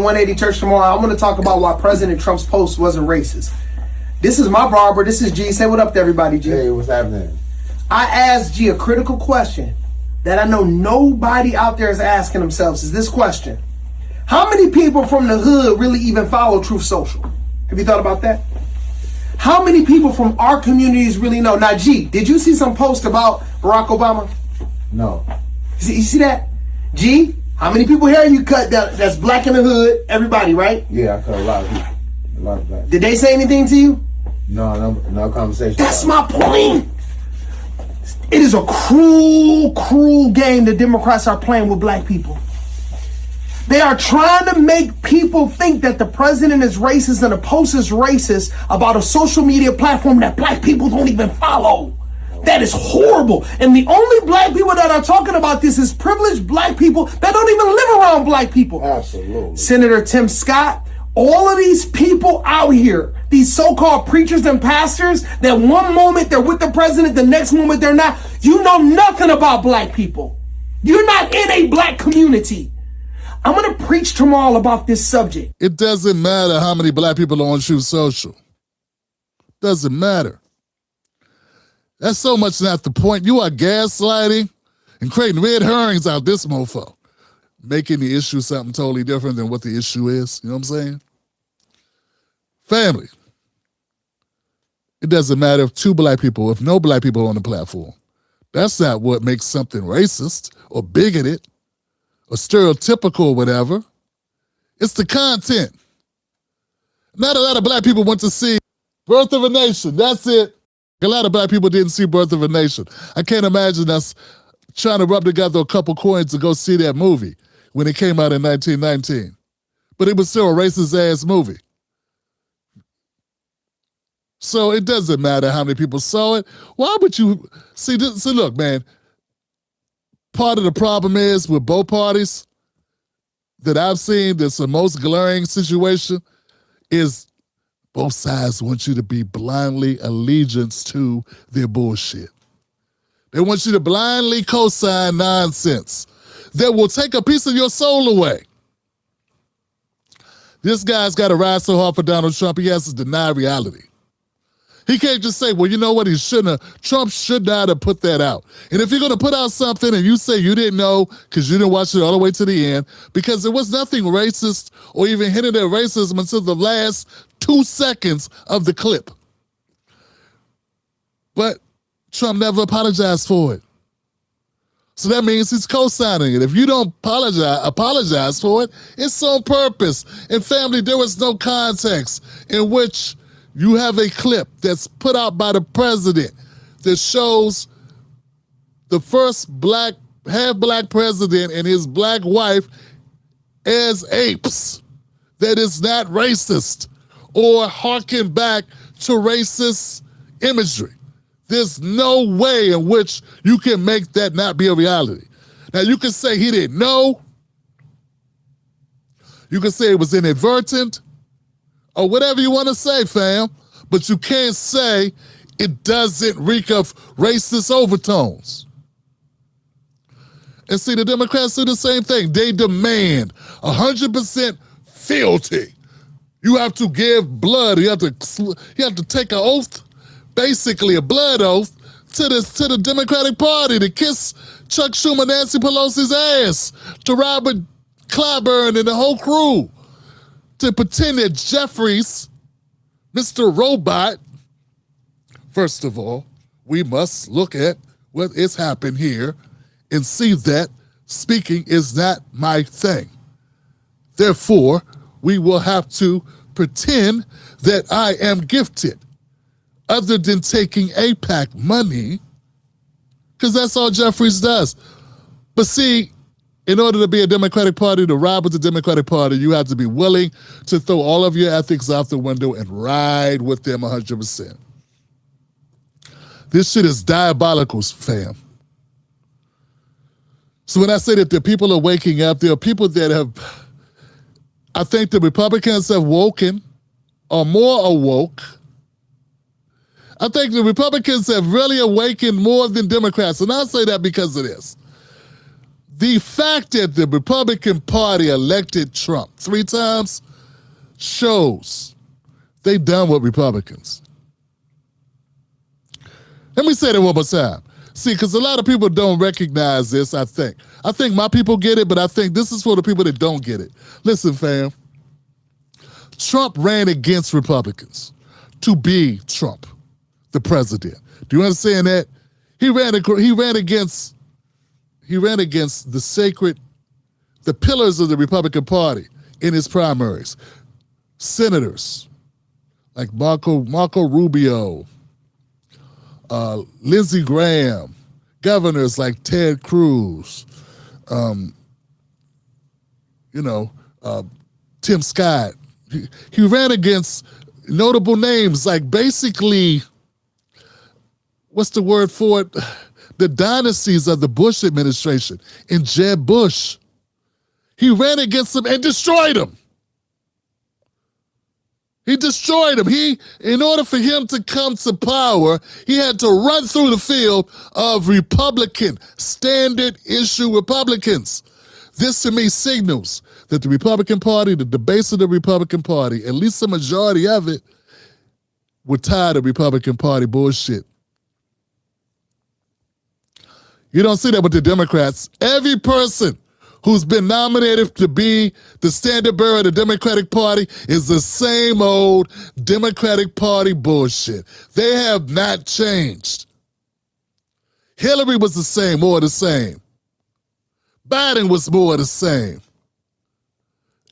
180 Church tomorrow. I'm going to talk about why President Trump's post wasn't racist. This is my barber. This is G. Say what up to everybody, G. Hey, what's happening? I asked G a critical question that I know nobody out there is asking themselves is this question. How many people from the hood really even follow Truth Social? Have you thought about that? How many people from our communities really know? Now, G, did you see some post about Barack Obama? No. You see that? G, how many people here you cut that's black in the hood? Everybody, right? Yeah, I cut a lot of people. A lot of black. Did they say anything to you? No conversation. That's my point. It is a cruel, cruel game the Democrats are playing with black people. They are trying to make people think that the president is racist and the post is racist about a social media platform that black people don't even follow. That is horrible. And the only black people that are talking about this is privileged black people that don't even live around black people. Absolutely. Senator Tim Scott, all of these people out here, these so-called preachers and pastors, that one moment they're with the president, the next moment they're not. You know nothing about black people. You're not in a black community. I'm going to preach tomorrow about this subject. It doesn't matter how many black people are on Truth Social. Doesn't matter. That's so much not the point. You are gaslighting and creating red herrings out this mofo, making the issue something totally different than what the issue is. You know what I'm saying? Family. It doesn't matter if two black people, if no black people are on the platform. That's not what makes something racist or bigoted or stereotypical or whatever. It's the content. Not a lot of black people went to see Birth of a Nation. That's it. A lot of black people didn't see Birth of a Nation. I can't imagine us trying to rub together a couple coins to go see that movie when it came out in 1919. But it was still a racist-ass movie. So it doesn't matter how many people saw it. Why would you see this? So look, man, part of the problem is with both parties that I've seen that's the most glaring situation is both sides want you to be blindly allegiance to their bullshit. They want you to blindly co-sign nonsense that will take a piece of your soul away. This guy's got to ride so hard for Donald Trump, he has to deny reality. He can't just say, well, you know what, Trump should not have put that out. And if you're going to put out something and you say you didn't know because you didn't watch it all the way to the end, because there was nothing racist or even hinted at racism until the last 2 seconds of the clip. But Trump never apologized for it. So that means he's co-signing it. If you don't apologize for it, it's on purpose. And family, there was no context in which you have a clip that's put out by the president that shows the first half-black president and his black wife as apes. That is not racist or harken back to racist imagery. There's no way in which you can make that not be a reality. Now, you can say he didn't know. You can say it was inadvertent or whatever you want to say, fam. But you can't say it doesn't reek of racist overtones. And see, the Democrats do the same thing. They demand 100% fealty. You have to give blood. You have to take an oath, basically a blood oath, to the Democratic Party, to kiss Chuck Schumer, Nancy Pelosi's ass, to Robert Clyburn and the whole crew, to pretend that Jeffries, Mr. Robot. First of all, we must look at what has happened here and see that speaking is not my thing. Therefore, we will have to pretend that I am gifted, other than taking AIPAC money, because that's all Jeffries does. But see, in order to be a Democratic Party, to ride with the Democratic Party, you have to be willing to throw all of your ethics out the window and ride with them 100%. This shit is diabolical, fam. So when I say that the people are waking up, there are people that have, I think the Republicans have woken, or more awoke. I think the Republicans have really awakened more than Democrats. And I say that because of this. The fact that the Republican Party elected Trump 3 times shows they done with Republicans. Let me say that one more time. See, because a lot of people don't recognize this, I think. I think my people get it, but I think this is for the people that don't get it. Listen, fam. Trump ran against Republicans to be Trump, the president. Do you understand that? He ran against the pillars of the Republican Party in his primaries. Senators like Marco Rubio, Lindsey Graham, governors like Ted Cruz, Tim Scott. He ran against notable names like basically, what's the word for it? The dynasties of the Bush administration and Jeb Bush. He ran against them and destroyed them. He destroyed them. In order for him to come to power, he had to run through the field of Republican, standard issue Republicans. This to me signals that the Republican Party, the base of the Republican Party, at least the majority of it, were tired of Republican Party bullshit. You don't see that with the Democrats. Every person who's been nominated to be the standard bearer of the Democratic Party is the same old Democratic Party bullshit. They have not changed. Hillary was the same, more the same. Biden was more the same.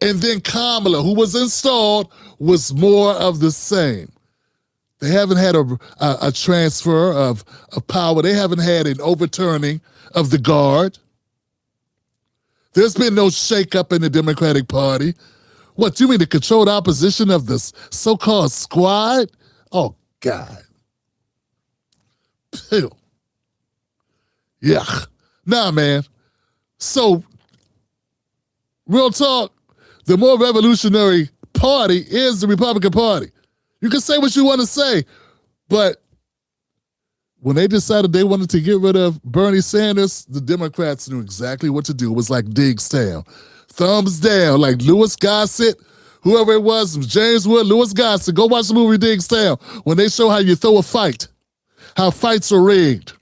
And then Kamala, who was installed, was more of the same. They haven't had a transfer of power. They haven't had an overturning of the guard. There's been no shakeup in the Democratic Party. What, you mean the controlled opposition of this so-called squad? Oh, God. Ew. Yuck. Nah, man. So, real talk, the more revolutionary party is the Republican Party. You can say what you want to say, but when they decided they wanted to get rid of Bernie Sanders, the Democrats knew exactly what to do. It was like Diggs Town. Thumbs down, like Louis Gossett, whoever it was, James Wood, Louis Gossett. Go watch the movie Diggs Town when they show how you throw a fight, how fights are rigged.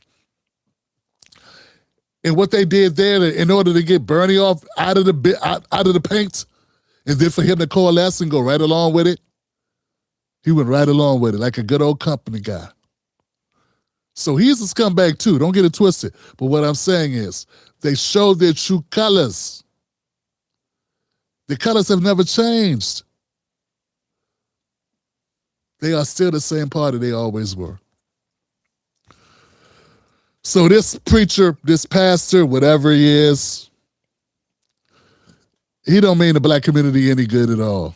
And what they did there in order to get Bernie off out of the paint, and then for him to coalesce and go right along with it, he went right along with it like a good old company guy. So he's a scumbag too. Don't get it twisted. But what I'm saying is they show their true colors. The colors have never changed. They are still the same party they always were. So this preacher, this pastor, whatever he is, he don't mean the black community any good at all.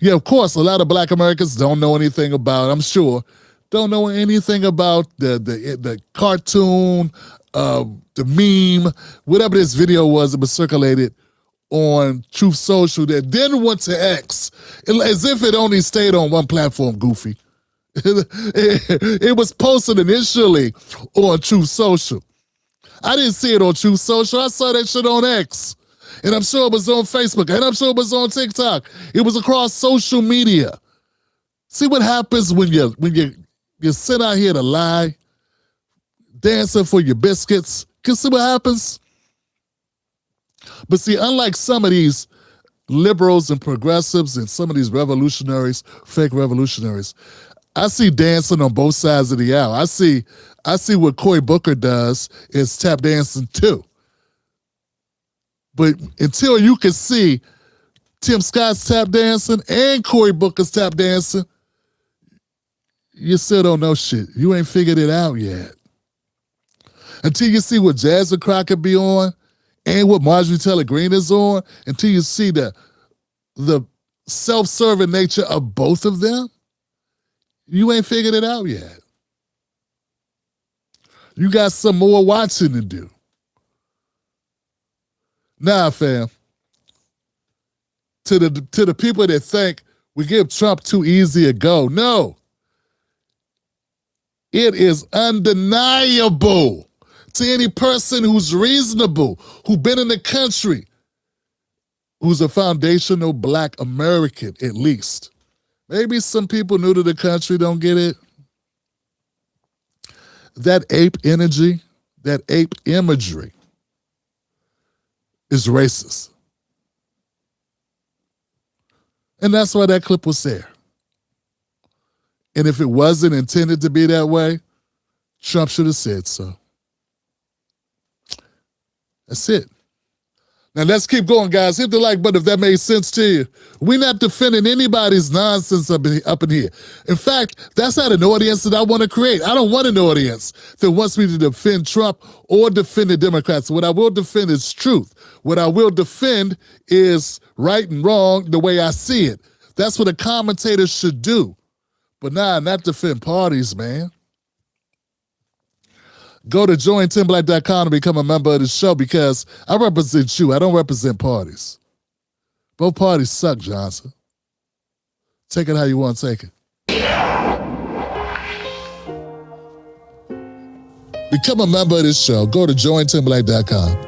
Yeah, of course, a lot of black Americans don't know anything about, I'm sure, don't know anything about the cartoon, the meme, whatever this video was that was circulated on Truth Social that then went to X, as if it only stayed on one platform, goofy. It was posted initially on Truth Social. I didn't see it on Truth Social. I saw that shit on X. And I'm sure it was on Facebook. And I'm sure it was on TikTok. It was across social media. See what happens when you sit out here to lie, dancing for your biscuits. Can see what happens? But see, unlike some of these liberals and progressives and some of these revolutionaries, fake revolutionaries, I see dancing on both sides of the aisle. I see what Cory Booker does is tap dancing too. But until you can see Tim Scott's tap dancing and Cory Booker's tap dancing, you still don't know shit. You ain't figured it out yet. Until you see what Jasmine Crockett be on and what Marjorie Taylor Greene is on, until you see the self-serving nature of both of them, you ain't figured it out yet. You got some more watching to do. Nah, fam. To the people that think we give Trump too easy a go, no. It is undeniable to any person who's reasonable, who's been in the country, who's a foundational Black American at least. Maybe some people new to the country don't get it. That ape energy, that ape imagery is racist. And that's why that clip was there. And if it wasn't intended to be that way, Trump should have said so. That's it. Now let's keep going, guys. Hit the like button if that made sense to you. We're not defending anybody's nonsense up in here. In fact, that's not an audience that I want to create. I don't want an audience that wants me to defend Trump or defend the Democrats. What I will defend is truth. What I will defend is right and wrong the way I see it. That's what a commentator should do. But nah, not defend parties, man. Go to join10black.com to become a member of the show because I represent you. I don't represent parties. Both parties suck, Johnson. Take it how you want to take it. Become a member of this show. Go to join10black.com.